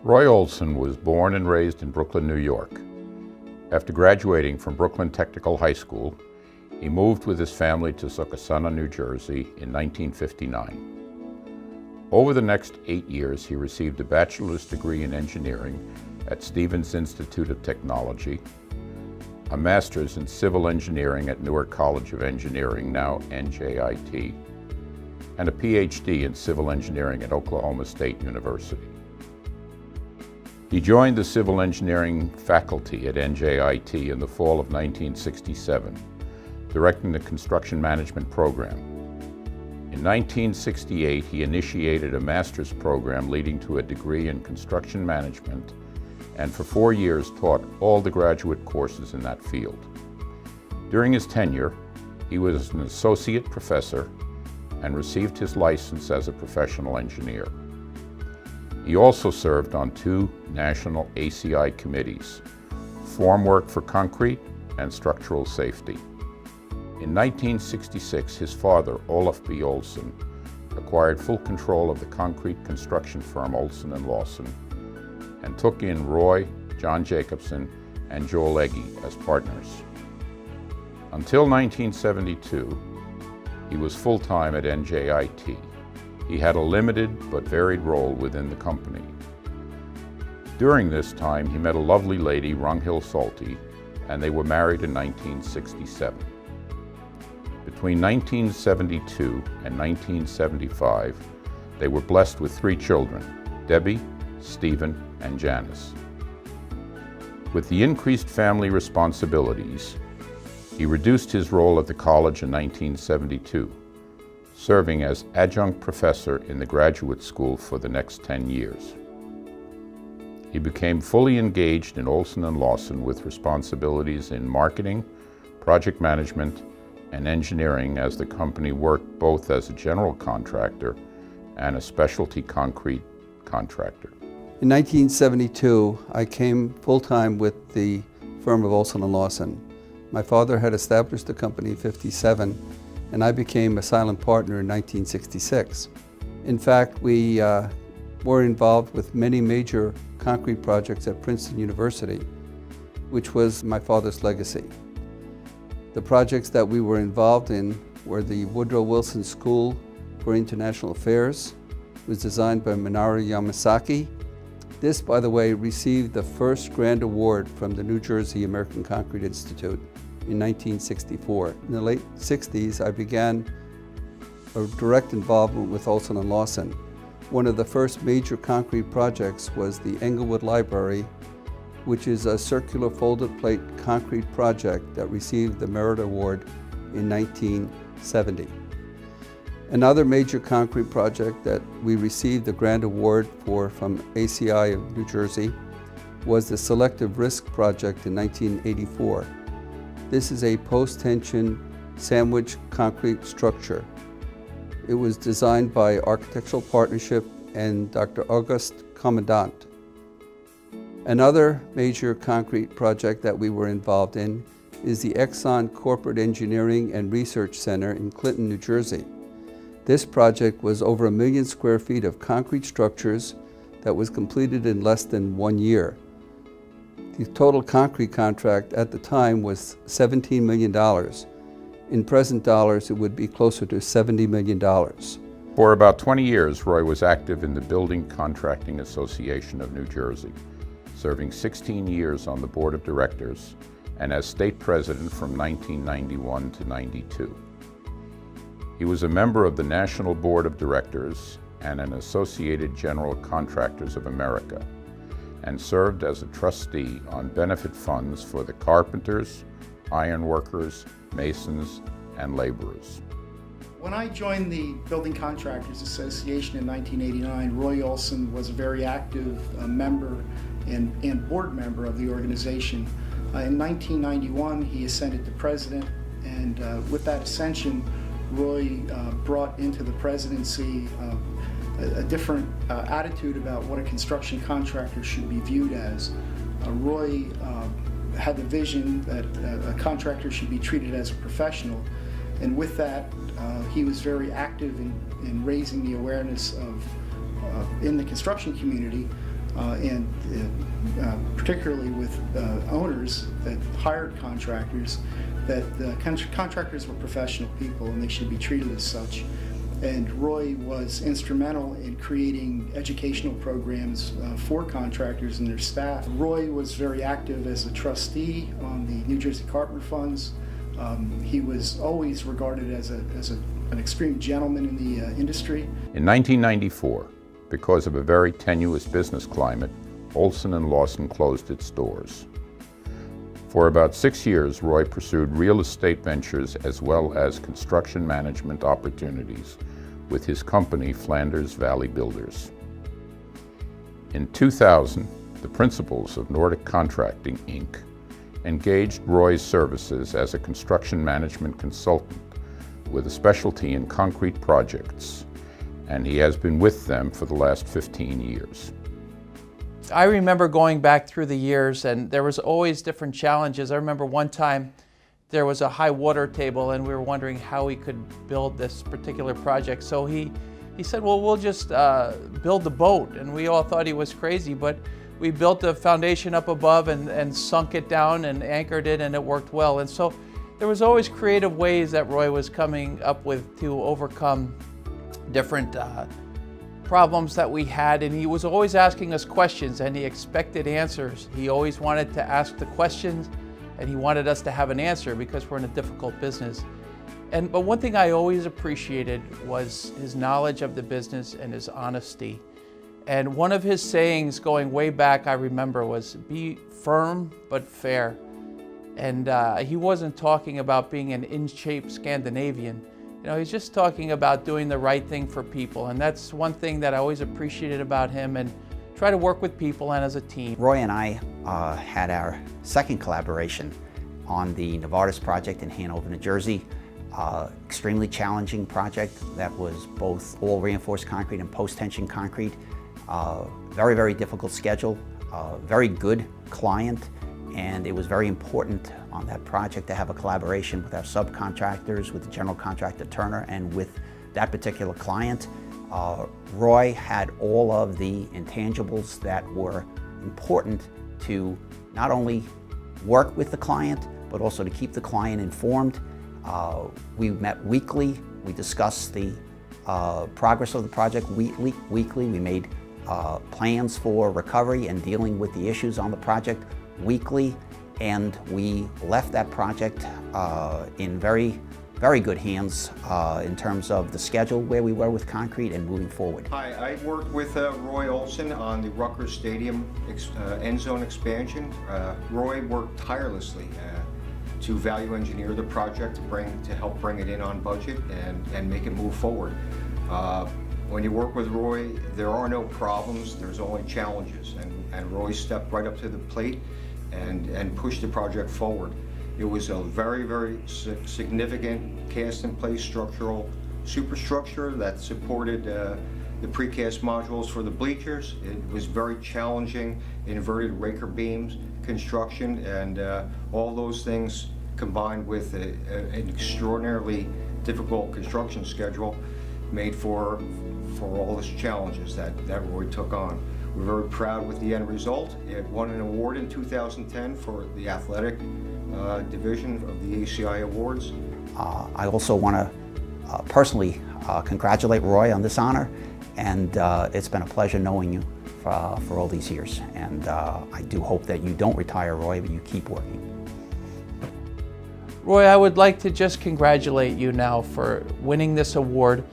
Roy Olson was born and raised in Brooklyn, New York. After graduating from Brooklyn Technical High School, he moved with his family to Sokosanna, New Jersey in 1959. Over the next 8 years, he received a bachelor's degree in engineering at Stevens Institute of Technology, a master's in civil engineering at Newark College of Engineering, now NJIT, and a PhD in civil engineering at Oklahoma State University. He joined the civil engineering faculty at NJIT in the fall of 1967, directing the construction management program. In 1968, he initiated a master's program leading to a degree in construction management, and for 4 years taught all the graduate courses in that field. During his tenure, he was an associate professor and received his license as a professional engineer. He also served on 2 national ACI committees, Formwork for Concrete and Structural Safety. In 1966, his father, Olaf B. Olson, acquired full control of the concrete construction firm Olson & Lawson and took in Roy, John Jacobson, and Joel Egge as partners. Until 1972, he was full-time at NJIT. He had a limited but varied role within the company. During this time, he met a lovely lady, Runhild Salty, and they were married in 1967. Between 1972 and 1975, they were blessed with 3 children, Debbie, Stephen, and Janice. With the increased family responsibilities, he reduced his role at the college in 1972, serving as adjunct professor in the graduate school for the next 10 years. He became fully engaged in Olson & Lawson with responsibilities in marketing, project management, and engineering as the company worked both as a general contractor and a specialty concrete contractor. In 1972, I came full-time with the firm of Olson & Lawson. My father had established the company in '57, and I became a silent partner in 1966. In fact, we were involved with many major concrete projects at Princeton University, which was my father's legacy. The projects that we were involved in were the Woodrow Wilson School for International Affairs. It was designed by Minoru Yamasaki. This, by the way, received the first grand award from the New Jersey American Concrete Institute in 1964. In the late 60s, I began a direct involvement with Olson & Lawson. One of the first major concrete projects was the Englewood Library, which is a circular folded plate concrete project that received the Merit Award in 1970. Another major concrete project that we received the Grand Award for from ACI of New Jersey was the Selective Risk Project in 1984. This is a post-tension sandwich concrete structure. It was designed by Architectural Partnership and Dr. August Commandant. Another major concrete project that we were involved in is the Exxon Corporate Engineering and Research Center in Clinton, New Jersey. This project was over 1 million square feet of concrete structures that was completed in less than 1 year. The total concrete contract at the time was $17 million. In present dollars, it would be closer to $70 million. For about 20 years, Roy was active in the Building Contracting Association of New Jersey, serving 16 years on the board of directors and as state president from 1991 to '92. He was a member of the National Board of Directors and an Associated General Contractors of America, and served as a trustee on benefit funds for the carpenters, ironworkers, masons, and laborers. When I joined the Building Contractors Association in 1989, Roy Olson was a very active member and board member of the organization. In 1991, he ascended to president, and with that ascension, Roy brought into the presidency a different attitude about what a construction contractor should be viewed as. Roy had the vision that a contractor should be treated as a professional, and with that, he was very active in raising the awareness of in the construction community particularly with owners that hired contractors, that contractors were professional people and they should be treated as such. And Roy was instrumental in creating educational programs for contractors and their staff. Roy was very active as a trustee on the New Jersey Carpenter Funds. He was always regarded as an extreme gentleman in the industry. In 1994, because of a very tenuous business climate, Olson & Lawson closed its doors. For about 6 years, Roy pursued real estate ventures as well as construction management opportunities with his company, Flanders Valley Builders. In 2000, the principals of Nordic Contracting, Inc. engaged Roy's services as a construction management consultant with a specialty in concrete projects, and he has been with them for the last 15 years. I remember going back through the years, and there was always different challenges. I remember one time there was a high water table and we were wondering how we could build this particular project. So he said, well, we'll just build the boat. And we all thought he was crazy, but we built the foundation up above and sunk it down and anchored it, and it worked well. And so there was always creative ways that Roy was coming up with to overcome different problems that we had, and he was always asking us questions, and he expected answers. He always wanted to ask the questions, and he wanted us to have an answer because we're in a difficult business. But one thing I always appreciated was his knowledge of the business and his honesty. And one of his sayings going way back, I remember, was be firm but fair. And he wasn't talking about being an in-shape Scandinavian. You know, he's just talking about doing the right thing for people, and that's one thing that I always appreciated about him, and try to work with people and as a team. Roy and I had our second collaboration on the Novartis project in Hanover, New Jersey. Extremely challenging project that was both all reinforced concrete and post-tension concrete. Very, very difficult schedule, very good client, and it was very important on that project to have a collaboration with our subcontractors, with the general contractor Turner, and with that particular client. Roy had all of the intangibles that were important to not only work with the client, but also to keep the client informed. We met weekly. We discussed the progress of the project weekly. We made plans for recovery and dealing with the issues on the project weekly, and we left that project in very, very good hands in terms of the schedule, where we were with concrete and moving forward. Hi, I worked with Roy Olson on the Rutgers Stadium end zone expansion. Roy worked tirelessly to value engineer the project to help bring it in on budget and make it move forward. When you work with Roy, there are no problems, there's only challenges, and Roy stepped right up to the plate and pushed the project forward. It was a very, very significant cast-in-place structural superstructure that supported the precast modules for the bleachers. It was very challenging, inverted raker beams construction, and all those things combined with an extraordinarily difficult construction schedule made for all those challenges that Roy took on. We're very proud with the end result. It won an award in 2010 for the athletic division of the ACI Awards. I also want to personally congratulate Roy on this honor, and it's been a pleasure knowing you for all these years. And I do hope that you don't retire, Roy, but you keep working. Roy, I would like to just congratulate you now for winning this award.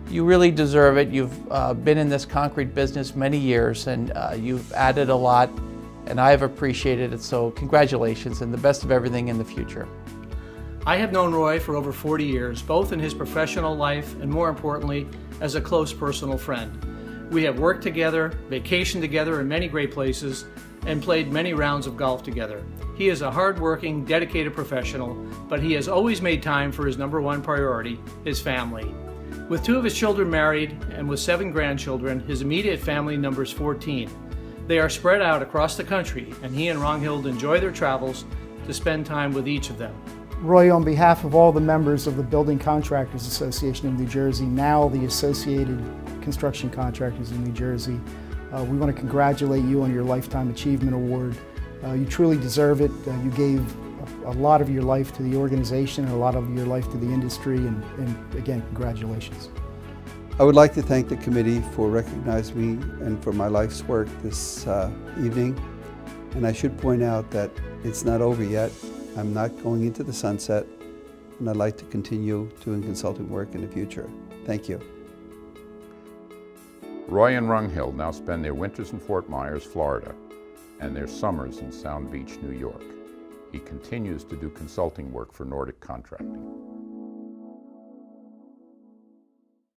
You really deserve it. You've been in this concrete business many years, and you've added a lot, and I've appreciated it. So congratulations, and the best of everything in the future. I have known Roy for over 40 years, both in his professional life and, more importantly, as a close personal friend. We have worked together, vacationed together in many great places, and played many rounds of golf together. He is a hard-working, dedicated professional, but he has always made time for his number one priority, his family. With 2 of his children married and with 7 grandchildren, his immediate family numbers 14. They are spread out across the country, and he and Ronghild enjoy their travels to spend time with each of them. Roy, on behalf of all the members of the Building Contractors Association of New Jersey, now the Associated Construction Contractors of New Jersey, We want to congratulate you on your Lifetime Achievement Award. You truly deserve it. You gave a lot of your life to the organization and a lot of your life to the industry, and again, congratulations. I would like to thank the committee for recognizing me and for my life's work this evening. And I should point out that it's not over yet. I'm not going into the sunset, and I'd like to continue doing consulting work in the future. Thank you. Roy and Runghill now spend their winters in Fort Myers, Florida, and their summers in Sound Beach, New York. He continues to do consulting work for Nordic Contracting.